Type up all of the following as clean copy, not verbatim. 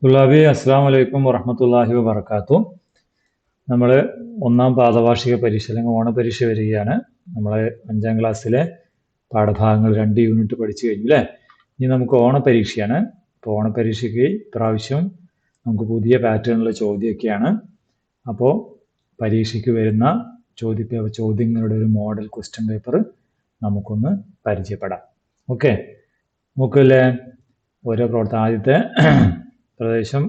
തുലാബി അസ്സാം വലൈക്കും വറഹമത്തല്ലാഹി വബർക്കാത്തു. നമ്മൾ ഒന്നാം പാദവാർഷിക പരീക്ഷ അല്ലെങ്കിൽ ഓണപരീക്ഷ വരികയാണ്. നമ്മൾ 5ാം ക്ലാസ്സിലെ പാഠഭാഗങ്ങൾ 2 യൂണിറ്റ് പഠിച്ചു കഴിഞ്ഞു അല്ലേ. ഇനി നമുക്ക് ഓണപരീക്ഷയാണ്. അപ്പോൾ ഓണപരീക്ഷയ്ക്ക് ഇപ്രാവശ്യം നമുക്ക് പുതിയ പാറ്റേണിലുള്ള ചോദ്യമൊക്കെയാണ്. അപ്പോൾ പരീക്ഷയ്ക്ക് വരുന്ന ചോദ്യങ്ങളുടെ ഒരു മോഡൽ ക്വസ്റ്റ്യൻ പേപ്പർ നമുക്കൊന്ന് പരിചയപ്പെടാം. ഓക്കെ, നോക്കല്ലേ. ഓരോ പ്രവർത്തനം ആദ്യത്തെ പ്രദേശം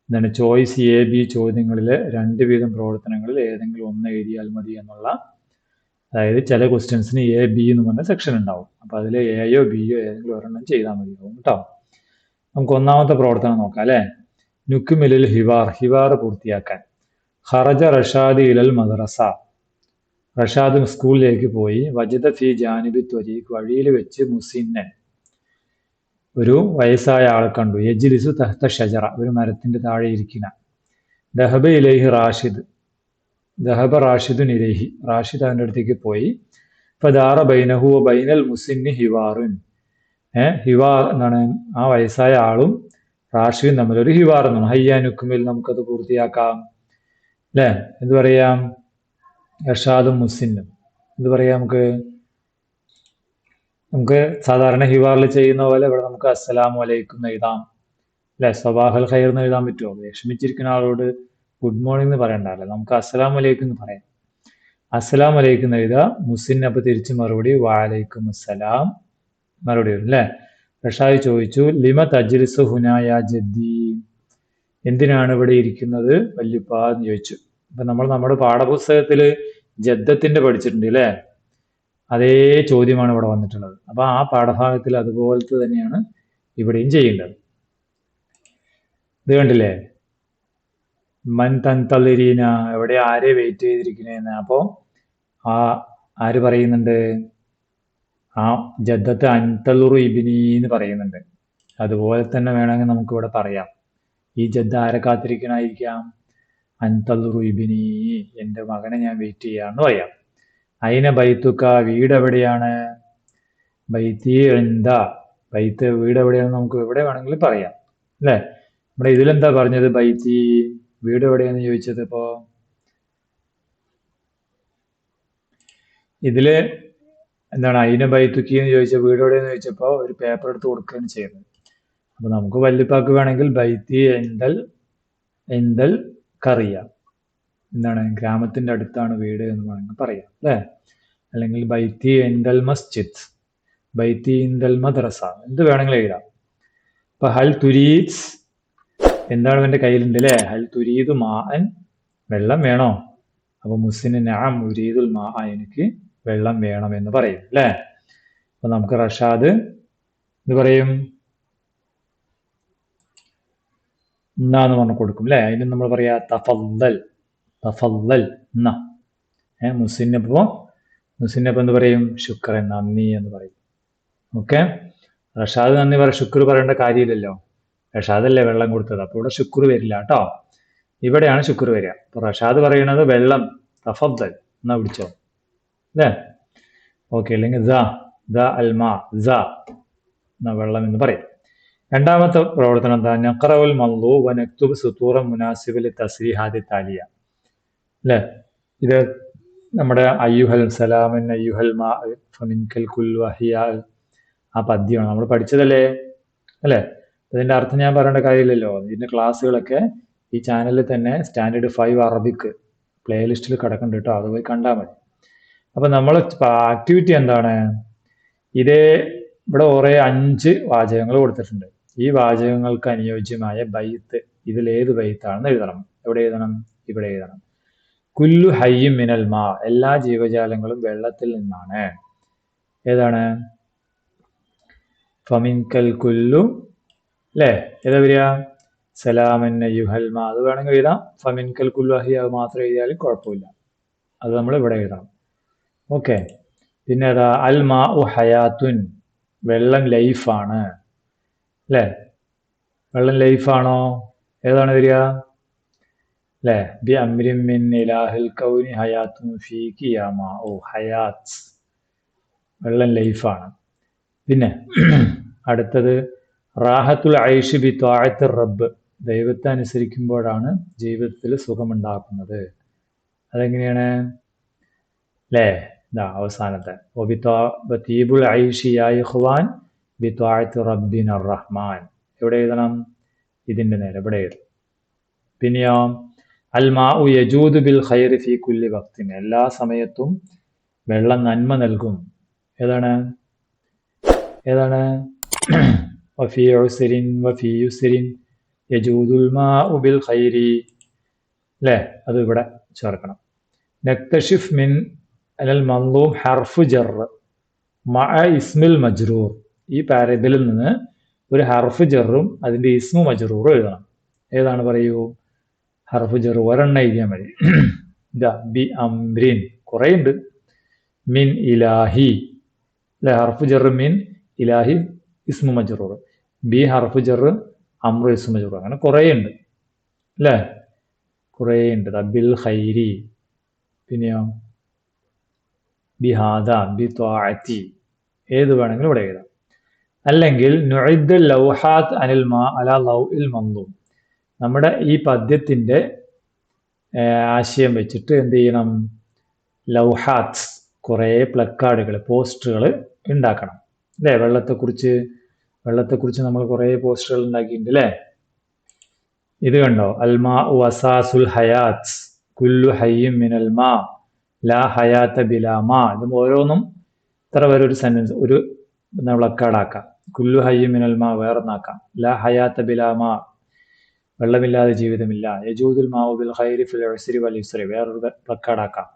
എന്താണ്, ചോയ്സ് എ ബി ചോദ്യങ്ങളിൽ 2 വീതം പ്രവർത്തനങ്ങളിൽ ഏതെങ്കിലും ഒന്ന് എഴുതിയാൽ മതി എന്നുള്ള, അതായത് ചില ക്വസ്റ്റ്യൻസിന് എ ബി എന്ന് പറഞ്ഞ സെക്ഷൻ ഉണ്ടാവും. അപ്പോൾ അതിൽ എയോ ബിയോ ഏതെങ്കിലും ഒരെണ്ണം ചെയ്താൽ മതിയാവും കേട്ടോ. നമുക്ക് ഒന്നാമത്തെ പ്രവർത്തനം നോക്കാം അല്ലേ. നുക്മിലിൽ ഹിവാർ പൂർത്തിയാക്കാൻ. ഖറജ റഷാദ് ഇലൽ മദ്രസ. റഷാദ് സ്കൂളിലേക്ക് പോയി. വജദ ഫി ജാനിബി ത്വരീഖ്, വഴിയിൽ വെച്ച് മുസിന്നൻ, ഒരു വയസ്സായ ആളെ കണ്ടു. യജ്ലിസു തഹ്ത ഷജറ, ഒരു മരത്തിന്റെ താഴെ ഇരിക്കുന്ന. ദഹബ ഇലൈഹി റാഷിദ്, ദഹബ റാഷിദുൻ ഇലൈഹി, റാഷിദ് അവൻ്റെ അടുത്തേക്ക് പോയി. ഫദാറ ബൈനഹു വ ബൈനൽ മുസിന്നി ഹിവാറുൻ, ഹിവാർ എന്നാണ്, ആ വയസ്സായ ആളും റാഷിദും തമ്മിലൊരു ഹിവാർ എന്നാണ്. ഹയ്യാനുക്കുമിൽ, നമുക്കത് പൂർത്തിയാക്കാം അല്ലേ. എന്ത് പറയാം, ഇർഷാദും മുസിന്നും എന്ത് പറയാം, നമുക്ക് സാധാരണ ഹിവാറിൽ ചെയ്യുന്ന പോലെ ഇവിടെ നമുക്ക് അസ്സലാമു അലൈക്കും എന്ന് എഴുതാം അല്ലെ. സബാഹൽ ഖൈർ എന്ന് എഴുതാൻ പറ്റുമോ? വിഷമിച്ചിരിക്കുന്ന ആളോട് ഗുഡ് മോർണിംഗ് എന്ന് പറയണ്ടല്ലോ, നമുക്ക് അസ്സലാമു അലൈക്കും എന്ന് പറയാം. അസ്സലാമു അലൈക്കും എന്ന് എഴുതുക. മുസിൻ അപ്പൊ തിരിച്ച് മറുപടി വഅലൈക്കും അസ്സലാം മറുപടി വരും അല്ലെ. റഷാദ് ചോദിച്ചു, ലിമ തജ്ലിസു ഹുനായ ജദ്ദി, എന്തിനാണ് ഇവിടെ ഇരിക്കുന്നത് വല്യുപ്പ എന്ന് ചോദിച്ചു. അപ്പൊ നമ്മൾ നമ്മുടെ പാഠപുസ്തകത്തിൽ ജദ്ദത്തിന്റെ പഠിച്ചിട്ടുണ്ട് അല്ലേ. അതേ ചോദ്യമാണ് ഇവിടെ വന്നിട്ടുള്ളത്. അപ്പൊ ആ പാഠഭാഗത്തിൽ അതുപോലത്തെ തന്നെയാണ് ഇവിടെയും ചെയ്യേണ്ടത്. ഇത് കണ്ടില്ലേ, മൻ തൻതളിരീന, എവിടെ ആരെ വെയിറ്റ് ചെയ്തിരിക്കണേന്ന്. അപ്പോ ആര് പറയുന്നുണ്ട്, ആ ജദ്ദത്ത് അൻതളുറു ഇബിനി എന്ന് പറയുന്നുണ്ട്. അതുപോലെ തന്നെ വേണമെങ്കിൽ നമുക്ക് ഇവിടെ പറയാം, ഈ ജദ്ദ ആരെ കാത്തിരിക്കണായിരിക്കാം, അൻതളുറു ഇബിനി, എൻ്റെ മകനെ ഞാൻ വെയിറ്റ് ചെയ്യാന്ന് പറയാം. അയിന ബൈത്തുക്ക, വീട് എവിടെയാണ്. ബൈത്തി എന്താ, ബൈത്ത് വീട് എവിടെയാണെന്ന് നമുക്ക് എവിടെ വേണമെങ്കിലും പറയാം അല്ലെ. നമ്മുടെ ഇതിലെന്താ പറഞ്ഞത്, ബൈത്തി വീട് എവിടെയാന്ന് ചോദിച്ചത്. ഇപ്പോ ഇതില് എന്താണ്, അയിന ബൈത്തുക്കി എന്ന് ചോദിച്ച വീട് എവിടെയെന്ന് ചോദിച്ചപ്പോ ഒരു പേപ്പർ എടുത്ത് കൊടുക്കുകയാണ് ചെയ്യുന്നത്. അപ്പൊ നമുക്ക് വല്യപ്പാക്ക് വേണമെങ്കിൽ ബൈത്തി എന്തൽ കറിയ, എന്താണ്, ഗ്രാമത്തിന്റെ അടുത്താണ് വീട് എന്ന് വേണമെങ്കിൽ പറയാം അല്ലെ. അല്ലെങ്കിൽ ബൈത്തി എന്തൽ മസ്ജിദ്, ബൈത്തി എന്തൽ മദ്രസ, എന്ത് വേണമെങ്കിലും എഴുതാം. അപ്പൊ ഹൽ തുരീദ്, എന്താണ് എന്റെ കയ്യിലുണ്ട് അല്ലെ. ഹൽ തുരീദു മാഅൻ, വെള്ളം വേണോ. അപ്പൊ മുസ്ലിന് നഅം ഉരീദുൽ മാഅ, എനിക്ക് വെള്ളം വേണം എന്ന് പറയും അല്ലെ. അപ്പൊ നമുക്ക് റഷാദ് എന്ത് പറയും, എന്നാന്ന് പറഞ്ഞു കൊടുക്കും അല്ലെ. അതിന് നമ്മൾ പറയാ തഫദ്ദൽ, തഫദ്ദൽ എന്നാ. മുസിന്നപ്പോ എന്ത് പറയും, ശുക്രൻ, നന്ദി എന്ന് പറയും. ഓക്കെ, റഷാദ് നന്ദി പറ, ശുക്ർ പറയേണ്ട കാര്യമില്ലല്ലോ, റഷാദല്ലേ വെള്ളം കൊടുത്തത്, അപ്പൊ ഇവിടെ ശുക്ർ വരില്ല കേട്ടോ. ഇവിടെയാണ് ശുക്ർ വരിക. അപ്പൊ റഷാദ് പറയണത് വെള്ളം, തഫദ്ദൽ എന്നാ പിടിച്ചോ അല്ലേ. ഓക്കെ, അല്ലെങ്കിൽ എന്നാ വെള്ളം എന്ന് പറയും. രണ്ടാമത്തെ പ്രവർത്തനം എന്താ, നഖറഉൽ മൻളൂ വ നക്തുബ് സുതൂറൻ മുനാസിബ ലിതസ്രീഹാതി താലിയ അല്ലേ. ഇത് നമ്മുടെ അയ്യുഹൽ സലാമൻ അയ്യുഹൽ മാ ഫമിൻകൽ കുല്ലു അഹിയാ, ആ പദ്യമാണ് നമ്മൾ പഠിച്ചതല്ലേ അല്ലേ. അതിന്റെ അർത്ഥം ഞാൻ പറയേണ്ട കാര്യമില്ലല്ലോ. ഇതിന്റെ ക്ലാസ്സുകളൊക്കെ ഈ ചാനലിൽ തന്നെ സ്റ്റാൻഡേർഡ് 5 അറബിക്ക് പ്ലേലിസ്റ്റിൽ കിടക്കുന്നുണ്ട് കേട്ടോ, അത് പോയി കണ്ടാൽ മതി. അപ്പൊ നമ്മൾ ആക്ടിവിറ്റി എന്താണ്, ഇവിടെ കുറെ 5 വാചകങ്ങൾ കൊടുത്തിട്ടുണ്ട്. ഈ വാചകങ്ങൾക്ക് അനുയോജ്യമായ ബൈത്ത്, ഇതിലേത് ബൈത്താണെന്ന് എഴുതണം. എവിടെ എഴുതണം, ഇവിടെ എഴുതണം. കുല്ലു ഹയ്യും മിനൽ മാ, എല്ലാ ജീവജാലങ്ങളും വെള്ളത്തിൽ നിന്നാണ്. ഏതാണ്, ഫമിൻകൽ കുല്ലു അല്ലേ. ഏതാ വരിക, സലാമൻ അയ്യുഹൽ മാ, അത് വേണമെങ്കിൽ എഴുതാം. ഫമിൻകൽ കുല്ലു അഹിയ മാത്രം എഴുതിയാലും കുഴപ്പമില്ല, അത് നമ്മൾ ഇവിടെ എഴുതാം. ഓക്കെ, പിന്നെ ഏതാ, അൽ മാ ഉ ഹയാത്തുൻ, വെള്ളം ലൈഫാണ് അല്ലേ. വെള്ളം ലൈഫാണോ, ഏതാണ് വരിക അല്ലേ. ബി അംരിൻ മിൻ ഇലാഹിൽ കൗനി ഹയാത്തുൻ ഫീകി യാ മാ ഉ, ഹയാത്ത്, വെള്ളം ലൈഫാണ്. പിന്നെ അടുത്തത് റാഹത്തുൽ ഐഷ് ബി ത്വാഅത്തിർ റബ്ബ്, ദൈവത്തെ അനുസരിക്കുമ്പോഴാണ് ജീവിതത്തിൽ സുഖമുണ്ടാക്കുന്നത്. അതെങ്ങനെയാണ് അല്ലേ? ഇതാ അവസാനത്തെ വതീബുൽ ഐഷി യാ ഇഖ്വാൻ ബിത്വാഅത്തി റബ്ബിന റഹ്മാൻ. എവിടെ എഴുതണം? ഇതിന്റെ നേരെ ഇവിടെ എഴുതും. പിന്നെയോ അൽമാഉ യജൂദു ബിൽ ഖൈറി ഫീ കുല്ലി വഖ്തിൻ. എല്ലാ സമയത്തും വെള്ളം നന്മ നൽകും. ഏതാണ് വഫീ ഉസ്രിൻ വഫീ യുസ്രിൻ യജൂദുൽ മാഉ ബിൽ ഖൈരി. അല്ലേ? അത് ഇവിടെ ചേർക്കണം. നക്തഷിഫ് മിൻ അൽ മൻളൂം ഹർഫ് ജർ മഅ ഇസ്മിൽ മജ്റൂർ. ഈ പാരബിളിൽ നിന്ന് ഒരു ഹർഫ് ജറും അതിന്റെ ഇസ്മു മജ്റൂറും എഴുതണം. ഏതാണ് പറയൂ? ഹർഫ് ജർ ഒരെണ്ണം എഴുതിയാൽ മതി. ഇതാ ബി അംരിൻ, കുറേ ഉണ്ട്. മിൻ ഇലാഹി അല്ലെ? ഹർഫ് ജർ മിൻ ഇലാഹി ഇസ്മു മജ്റൂർ, ബി ഹർഫ് ജർ അമ്രു ഇസ്മു മജ്റൂർ, അങ്ങനെ കുറേ ഉണ്ട് അല്ലേ? കുറേ ഉണ്ട്. ബിൽ ഖൈരി, പിന്നെയോ ബിഹാദ ബി ത്വാഅത്തി, ഏത് വേണമെങ്കിലും ഇവിടെ എഴുതാം. അല്ലെങ്കിൽ നുഇദ്ദു ലൗഹാത്ത് അനിൽ മാ അലാ ലൗഇൽ മൻളൂം. നമ്മുടെ ഈ പദ്യത്തിന്റെ ആശയം വെച്ചിട്ട് എന്ത് ചെയ്യണം? ലൗഹാത്ത്, കുറേ പ്ലക്കാർഡുകൾ, പോസ്റ്ററുകൾ ഉണ്ടാക്കണം അല്ലേ? വെള്ളത്തെക്കുറിച്ച് നമ്മൾ കുറേ പോസ്റ്ററുകൾ ഉണ്ടാക്കിയിട്ടുണ്ട് അല്ലേ? ഇത് കണ്ടോ? അൽമാ വസാസുൽ ഹയാത്ത് കുല്ലു ഹയ്യിൻ മിനൽ മാ ലാ ഹയാത്ത ബിലാ മാ. ഇത് ഓരോന്നും ഇത്ര വരെ ഒരു സെന്റൻസ്, ഒരു പ്ലക്കാർഡാക്കാം. കുല്ലു ഹയ്യിൻ മിനൽ മാ വേറൊന്നാക്കാം. ലാ ഹയാത്ത ബിലാ മാ, വെള്ളമില്ലാതെ ജീവിതമില്ല. യജൂദുൽ മാഉ ബിൽ ഖൈരി ഫിൽ ഉസ്രി വൽ യുസ്രി വേറൊരു പ്ലക്കാർഡാക്കാം.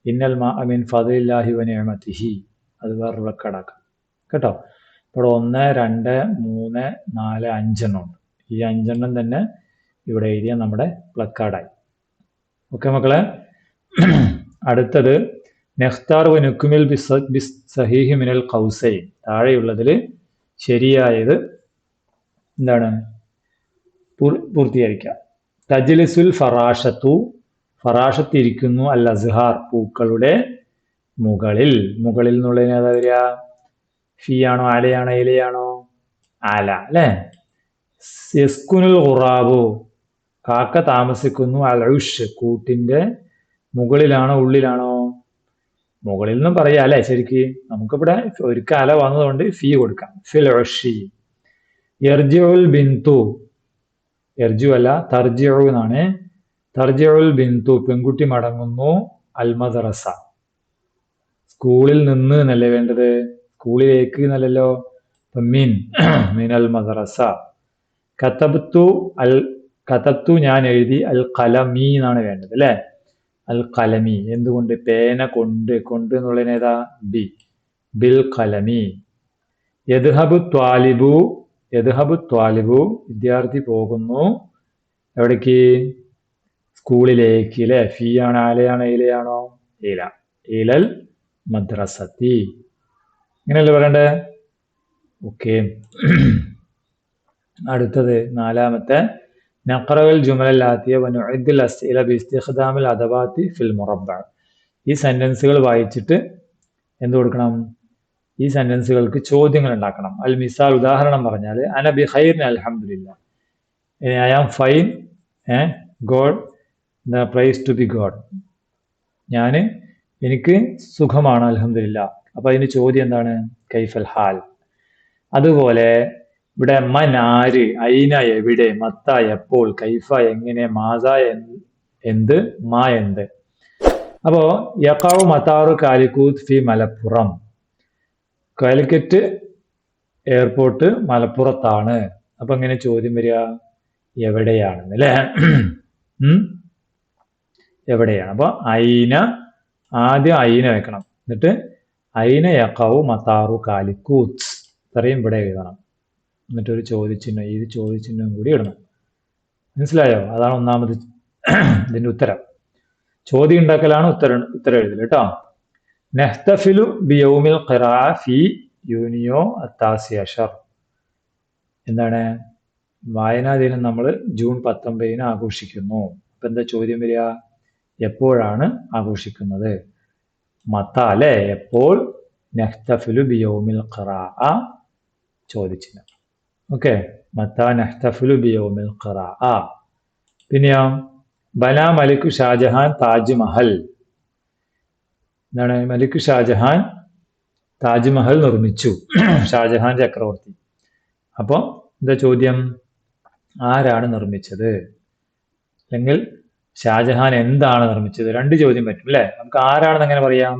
ഇന്നൽ മാ മിൻ ഫദ്ലില്ലാഹി വ നിഅമതിഹി, അത് വേറൊരു പ്ലക്കാർഡാക്കാം കേട്ടോ. ഇവിടെ 1, 2, 3, 4, 5 എണ്ണം ഉണ്ട്. ഈ 5 എണ്ണം തന്നെ ഇവിടെ എഴുതിയ നമ്മുടെ പ്ലക്കാർഡായി. ഓക്കെ മക്കളെ. അടുത്തത് നെഖ്താർ വ നുക്മിൽ ബിസ് സഹീഹി മിനൽ ഖൗസൈൻ. താഴെയുള്ളതിൽ ശരിയായത് എന്താണ്? പൂർത്തീകരിക്കുക. തജ്ലിസുൽ ഫറാഷത്തു, ഫറാഷത്തിരിക്കുന്നു, അൽ അസ്ഹാർ പൂക്കളുടെ മുകളിൽ. മുകളിൽ എന്നുള്ളതിന് ഏതാ വരിക? ഫി ആണോ ആലയാണോ ഇലയാണോ? ആല അല്ലേ? യസ്കുനുൽ ഖുറാബു, കാക്ക താമസിക്കുന്നു, അൽ ഉഷ് കൂട്ടിന്റെ മുകളിലാണോ ഉള്ളിലാണോ? മുകളിൽ നിന്നും പറയാ അല്ലെ? ശരിക്ക് നമുക്കിവിടെ ഒരു അല വന്നതുകൊണ്ട് ഫീ കൊടുക്കാം. ഫിൽ ഉഷി. യർജിഉൽ ബിന്തു, യർജു അല്ല തർജിഉ എന്നാണ്. തർജിഉൽ ബിന്തു പെൺകുട്ടി മടങ്ങുന്നു. അൽ മദ്റസ സ്കൂളിൽ നിന്ന് എന്നല്ലേ വേണ്ടത്? സ്കൂളിലേക്ക് എന്നല്ലല്ലോ. മിനൽ മദ്റസ. കതബ്തു ഞാൻ എഴുതി. അൽ ഖലമി എന്നാണ് വേണ്ടത് അല്ലേ? അൽ ഖലമി. എന്തുകൊണ്ട്? പേന കൊണ്ട്. കൊണ്ട് എന്നുള്ളതിന് ഏതാ? ബി. ബിൽ ഖലമി. യദ്ഹബു ത്വാലിബു വിദ്യാർത്ഥി പോകുന്നു. എവിടേക്ക്? സ്കൂളിലേക്ക് അല്ലേ? ഫീ ആണ് ആലയാണോ ഇലയാണോ? ഇല. ഇലൽ മദ്രസത്തി. ഇങ്ങനെയല്ലേ പറയണ്ടേ? ഓക്കെ. അടുത്തത് 4-മത്തെ നഖറൽ ജുമലൽ ആതിയ വ നുഇദ്ദുൽ അസ്ഇല ബിഇസ്തിഖ്ദാമിൽ അദവാതി ഫിൽ മുറബ്ബഅ. ഈ സെന്റൻസുകൾ വായിച്ചിട്ട് എന്ത് കൊടുക്കണം? ഈ സെന്റൻസുകൾക്ക് ചോദ്യങ്ങൾ ഉണ്ടാക്കണം. അൽ മിസാൽ, ഉദാഹരണം പറഞ്ഞാൽ അന ബി ഖൈറിൻ അൽഹംദുലില്ലാഹ്, I am fine, God the praise to be God, എനിക്ക് സുഖമാണ് അൽഹംദുലില്ലാഹ്. അപ്പൊ അതിന് ചോദ്യം എന്താണ്? കൈഫൽ ഹാൽ. അതുപോലെ ഇവിടെ മൻ ആര്, ഐന എവിടെ, മത്ത എപ്പോൾ, കൈഫ എങ്ങനെ, മാസ എന്ത്, മാ എന്ത്. അപ്പോ യഖഉ മതാറു കാലിക്കൂത്ത് ഫി മലപ്പുറം, കാലിക്കറ്റ് എയർപോർട്ട് മലപ്പുറത്താണ്. അപ്പൊ എങ്ങനെ ചോദ്യം വരിക? എവിടെയാണെന്ന് അല്ലേ? എവിടെയാണ്? അപ്പൊ ഐന, ആദ്യം ഐന വെക്കണം, എന്നിട്ട് ഐന യഖഉ മതാറു കാലിക്കൂത്ത്, ഇത്രയും ഇവിടെ എഴുതണം. എന്നിട്ടൊരു ചോദ്യചിഹ്നം, ഈ ചോദ്യചിഹ്നം കൂടി ഇടണം. മനസ്സിലായോ? അതാണ് ഒന്നാമത് ഇതിന്റെ ഉത്തരം. ചോദ്യം ഉണ്ടാക്കലാണ് ഉത്തരം എഴുതൽ കേട്ടോ. നെഹ്തഫിലു ബിയൗമിൽ ഖിറാഅ ഫി യൂനിയോ 10 എന്താണ്? വായനാ ദിനം നമ്മൾ ജൂൺ 19 ആഘോഷിക്കുന്നു. അപ്പൊ എന്താ ചോദ്യം വരിക? എപ്പോഴാണ് ആഘോഷിക്കുന്നത്? മത അല്ലെ? എപ്പോൾ? നെഹ്തഫിലു ബിയൗമിൽ ഖിറാഅ ചോദിച്ചില്ല. ഓക്കെ. മത്താ നഹ്തഫിലു ബിയൗമിൽ ഖിറാഅ. പിന്നെയോ ബന മലിക് ഷാജഹാൻ താജ്മഹൽ. എന്താണ്? മലിക് ഷാജഹാൻ താജ്മഹൽ നിർമ്മിച്ചു. ഷാജഹാൻ ചക്രവർത്തി. അപ്പൊ എന്താ ചോദ്യം? ആരാണ് നിർമ്മിച്ചത്? അല്ലെങ്കിൽ ഷാജഹാൻ എന്താണ് നിർമ്മിച്ചത്? രണ്ട് ചോദ്യം പറ്റും അല്ലെ? നമുക്ക് ആരാണെന്ന് എങ്ങനെ പറയാം?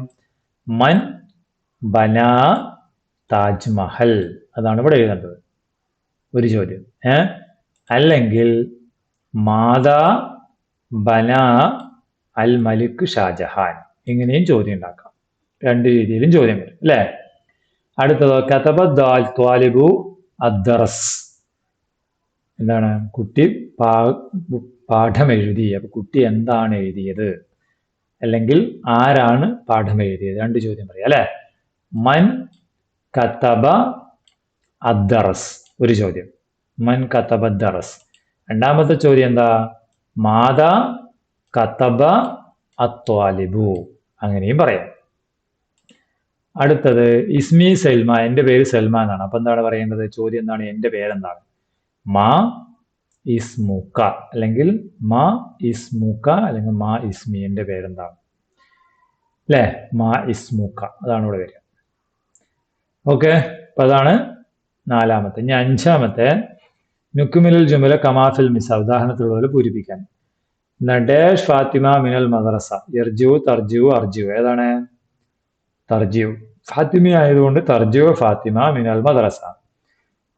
മൻ ബന താജ്മഹൽ, അതാണ് ഇവിടെ എഴുതേണ്ടത്. ഒരു ചോദ്യം. അല്ലെങ്കിൽ മാതാ ബന അൽ മലിക് ഷാജഹാൻ, ഇങ്ങനെയും ചോദ്യം ഉണ്ടാക്കാം. രണ്ട് രീതിയിലും ചോദ്യം വരും അല്ലെ? അടുത്തതോ കതബ ത്വാലിബു അദ്ദറസ്. എന്താണ്? കുട്ടി പാഠം എഴുതി. അപ്പൊ കുട്ടി എന്താണ് എഴുതിയത്? അല്ലെങ്കിൽ ആരാണ് പാഠം എഴുതിയത്? രണ്ട് ചോദ്യം പറയാം അല്ലെ? മൻ കതബ അദ്ദറസ്, ഒരു ചോദ്യം. മൻ കതബ അദ്ദറസ്. രണ്ടാമത്തെ ചോദ്യം എന്താ? മാതാ കതബ അത്വാലിബു, അങ്ങനെയും പറയാം. അടുത്തത് ഇസ്മി സൽമ, എന്റെ പേര് സൽമാൻ എന്നാണ്. അപ്പൊ എന്താണ് പറയേണ്ടത്? ചോദ്യം എന്താണ്? എന്റെ പേരെന്താണ്? മാ ഇസ്മുക, അല്ലെങ്കിൽ മാ ഇസ്മുക, അല്ലെങ്കിൽ മാ ഇസ്മി, എന്റെ പേരെന്താണ് അല്ലെ? മാ ഇസ്മുക, അതാണ് ഇവിടെ വരിക. ഓക്കെ, അപ്പൊ അതാണ് നാലാമത്തെ. ഇനി അഞ്ചാമത്തെ നുക്കുമിലുൽ ജുമല കമാഫിൽ മിസ, ഉദാഹരണത്തിലുള്ളവരെ പൂരിപ്പിക്കാൻ. ഡാഷ് ഫാത്തിമ മിനൽ മദ്രസ യർജു തർജു അർജു. ഏതാണ്? തർജു. ഫാത്തിമ ആയതുകൊണ്ട് തർജു ഫാത്തിമ മിനൽ മദ്രസ.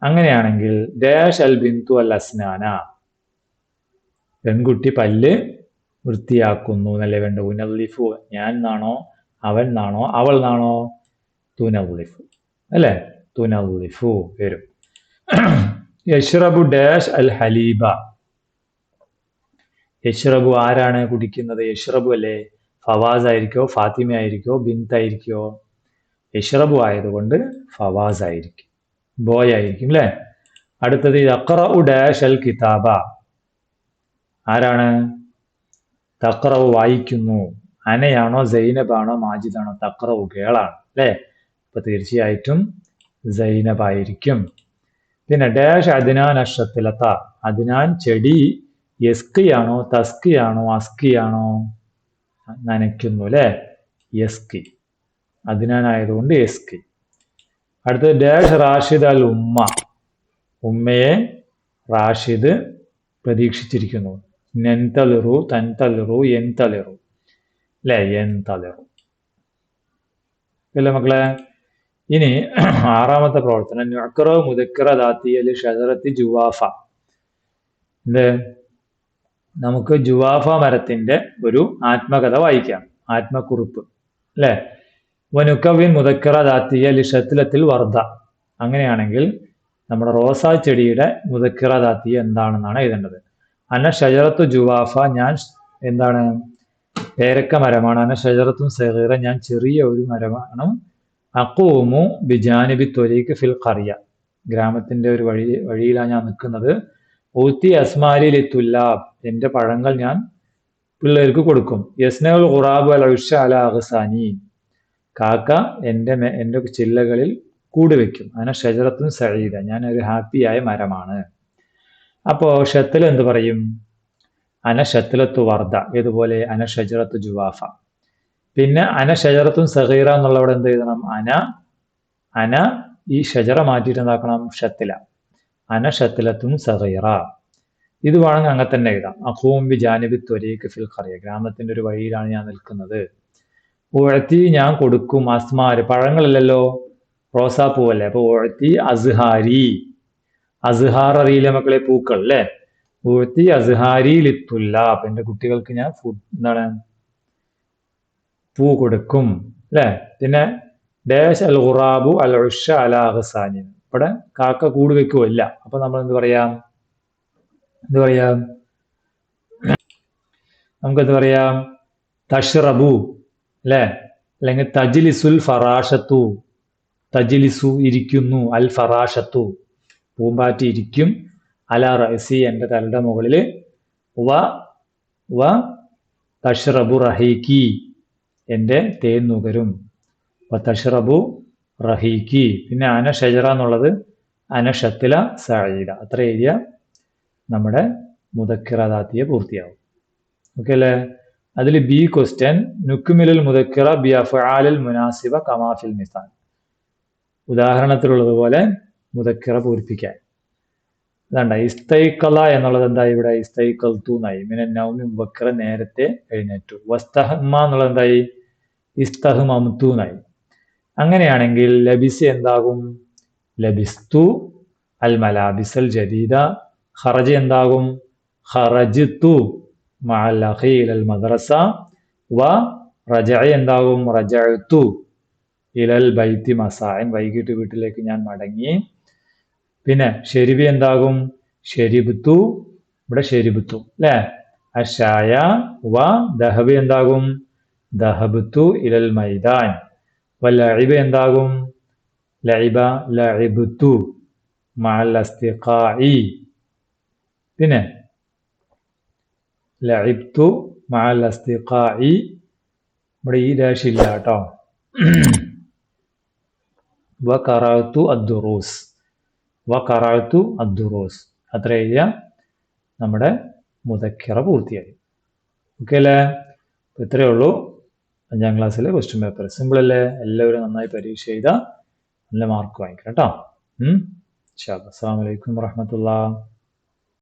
അങ്ങനെയാണെങ്കിൽ ഡാഷ് അൽ ബിന്തു അൽ അസ്നാന, പെൺകുട്ടി പല്ല് വൃത്തിയാക്കുന്നു എന്നല്ലേ വേണ്ട? ഉനല്ലിഫു, ഞാൻ നാണോ അവൻ നാണോ അവൾ നാണോ? തുനല്ലിഫു അല്ലെ? തുനല്ലിഫു വരും. യഷ്റബു ഡാഷ് അൽ ഹലീബ. യഷ്റബു ആരാണ് കുടിക്കുന്നത്? യഷ്റബു അല്ലേ? ഫവാസ് ആയിരിക്കോ ഫാത്തിമ ആയിരിക്കോ ബിന്ത് ആയിരിക്കോ? യഷ്റബു ആയതുകൊണ്ട് ഫവാസ് ആയിരിക്കും, ബോയ് ആയിരിക്കും അല്ലെ? അടുത്തത് യഖ്റഉ ഡാഷ് അൽ കിതാബ. ആരാണ്? തഖ്റഉ വായിക്കുന്നു. അനയാണോ സൈനബാണോ മാജിദാണോ? തഖ്റഉ ഗേളാണ് അല്ലെ? അപ്പൊ തീർച്ചയായിട്ടും സൈനബ് ആയിരിക്കും. പിന്നെ ഡാഷ് അദ്നാൻ അഷ്റത്തിലത്ത. അദ്നാൻ ചെടി യസ്കിയാണോ തസ്കിയാണോ അസ്കിയാണോ? നനയ്ക്കുന്നു അല്ലെ? യസ്കി. അദ്നാൻ ആയതുകൊണ്ട് യസ്കി. അടുത്തത് ഡാഷ് റാഷിദ് അൽ ഉമ്മ. ഉമ്മയെ റാഷിദ് പ്രതീക്ഷിച്ചിരിക്കുന്നു. നെൻതളിറു തൻതളിറു എൻതളിറു അല്ലെ? എൻതളിറു അല്ലേ മക്കളെ? ഇനി ആറാമത്തെ പ്രവർത്തനം നുഅ്ഖറ മുദക്കറ ദാത്തി അൽ ഷജറത്തി ജുവാഫ. എന്ത്? നമുക്ക് ജുവാഫ മരത്തിന്റെ ഒരു ആത്മകഥ വായിക്കാം, ആത്മക്കുറിപ്പ് അല്ലെ? വനുക്കവിൻ മുദക്കറ ദാത്തിയ ലി ഷത്ലത്തിൽ വർദ്ധ. അങ്ങനെയാണെങ്കിൽ നമ്മുടെ റോസാ ചെടിയുടെ മുദക്കറ ദാത്തിയ എന്താണെന്നാണ് എഴുതേണ്ടത്. അന ഷജറത്തു ജുവാഫ, ഞാൻ എന്താണ്? പേരക്ക മരമാണ്. അന ഷജറത്തും സഗീറ, ഞാൻ ചെറിയ ഒരു മരമാണ്. അഖൂമു ബിജാനിബി ത്വരീഖ് ഫിൽ ഖറിയ, ഗ്രാമത്തിന്റെ ഒരു വഴിയിലാണ് ഞാൻ നിൽക്കുന്നത്. ഊത്തി അസ്മാലി ലിത്തുല്ലാബ്, എന്റെ പഴങ്ങൾ ഞാൻ പിള്ളേർക്ക് കൊടുക്കും. യസ്നഉൽ ഖുറാബ് അൽ ഉഷ അല അഗ്സാനി, കാക്ക എന്റെ ചില്ലകളിൽ കൂട് വെക്കും. അന ഷജറത്തുൻ സഈദ, ഞാൻ ഒരു ഹാപ്പിയായ മരമാണ്. അപ്പോ ഷത്തിൽ എന്ത് പറയും? അന ഷത്ലത്തു വർദ്ധ. ഇതുപോലെ അന ഷജറത്തു ജുവാഫ. പിന്നെ അന ഷജറത്തുൻ സഗീറ എന്നുള്ളവിടെ എന്ത് എഴുതണം? അന ഈ ഷജറ മാറ്റിയിട്ട് എന്താക്കണം? ഷത്തില. അന ഷത്തിലത്തുൻ സഗീറ. ഇത് വേണമെങ്കിൽ അങ്ങനെ തന്നെ എഴുതാം. അഖൂം ബി ജാനിബി ത്വരീഖ് ഫിൽ ഖറിയ, ഗ്രാമത്തിന്റെ ഒരു വഴിയിലാണ് ഞാൻ നിൽക്കുന്നത്. ഉഴത്തി, ഞാൻ കൊടുക്കും. അസ്മാര്, പഴങ്ങളല്ലല്ലോ, റോസാപ്പൂവല്ലേ? അപ്പൊ ഉഴത്തി അസ്ഹാരി. അസ്ഹാർ അറിയില്ല മക്കളെ? പൂക്കൾ അല്ലെ? ഉഴത്തി അസ്ഹാരി ലിത്തുല്ലാബ്, എന്റെ കുട്ടികൾക്ക് ഞാൻ എന്താണ്? പൂ കൊടുക്കും അല്ലെ? പിന്നെ ഡാഷ് അൽ ഖുറാബു അൽ ഉഷ അല അഗ്സാനി, ഇവിടെ കാക്ക കൂട് വെക്കുമല്ല. അപ്പൊ നമ്മൾ എന്ത് പറയാം? നമുക്കെന്ത് പറയാം? തഷ്റബു അല്ലെ? അല്ലെങ്കിൽ തജ്ലിസുൽ ഫറാഷത്തു. തജ്ലിസു ഇരിക്കുന്നു, അൽ ഫറാഷത്തു പൂമ്പാറ്റി ഇരിക്കും. അല റഅസി, എന്റെ തലയുടെ മുകളില്. വ തഷ്റബു റഹീക്കി, എന്റെ തേൻ നുകരും. വ തഷ്റബു റഹീക്കി. പിന്നെ അന ഷജറ എന്നുള്ളത് അന ഷത്തില സഈദ. അത്ര എഴുതിയ നമ്മുടെ മുദക്കിറ ദാത്തിയ പൂർത്തിയാവും. ഓക്കെ അല്ലേ? അതിൽ ബി ക്വസ്റ്റ്യൻ നുക്മിലുൽ മുദക്കിറ ബി അഫ്ആലിൽ മുനാസിബ കമാ ഫിൽ മിസാൽ. ഉദാഹരണത്തിലുള്ളതുപോലെ മുദക്കിറ പൂരിപ്പിക്കാൻ. അതാണ്ട ഇസ്തൈഖല എന്നുള്ളത് എന്താ ഇവിടെ? ഇസ്തൈഖൽതു എന്നായി. മിനൻ നൗമി മുബക്കിറ നേരത്തെ എഴുന്നേറ്റു. വസ്തഹമ്മ എന്നുള്ളത് എന്തായി? ഇസ്തഹ്മംതു എന്നായി. അങ്ങനെയാണെങ്കിൽ ലബിസ് എന്താകും? ലബിസ്തു അൽ മലാബിസൽ ജദീദ. ഖറജ എന്താകും? ഖറജ്തു മഅൽ അഖി ഇലൽ മദ്രസ. വ റജഅ എന്താകും? റജഅതു ഇലൽ ബൈത്തി മസാഅൻ. വൈകിട്ട് വീട്ടിലേക്ക് ഞാൻ മടങ്ങി. പിന്നെ ഷെരിബി എന്താകും? ഷെരിബ്തു. ഇവിടെ ഷെരിബ്തു അല്ലേ? അഷായ വ ദഹബി എന്താകും? ദഹബ്തു ഇലൽ മൈദാൻ. വലഇബ എന്താകും? ലഇബ ലഇബ്തു മഅൽ അസ്തിഖാഇ. പിന്നെ ലഇബ്തു മഅൽ അസ്തിഖാഇ. ഇവിടെ ഈ ഡാഷ് ഇല്ല കേട്ടോ. വ ഖറഅതു അദ്ദുറൂസ്. വ ഖറഅതു അദ്ദുറൂസ്. അത്ര എഴുതിയ നമ്മുടെ മുദക്കിറ പൂർത്തിയായി. ഓക്കെ അല്ലേ? ഇത്രയേ ഉള്ളൂ 5ാം ക്ലാസ്സിലെ ക്വസ്റ്റ്യൻ പേപ്പർ. സിമ്പിൾ അല്ലേ? എല്ലാവരും നന്നായി പരീക്ഷ എഴുതുക, നല്ല മാർക്ക് വാങ്ങിക്കണം കേട്ടോ. ഇൻഷാ അല്ലാഹ്. അസ്സലാമു അലൈക്കും വറഹ്മത്തുള്ളാഹി.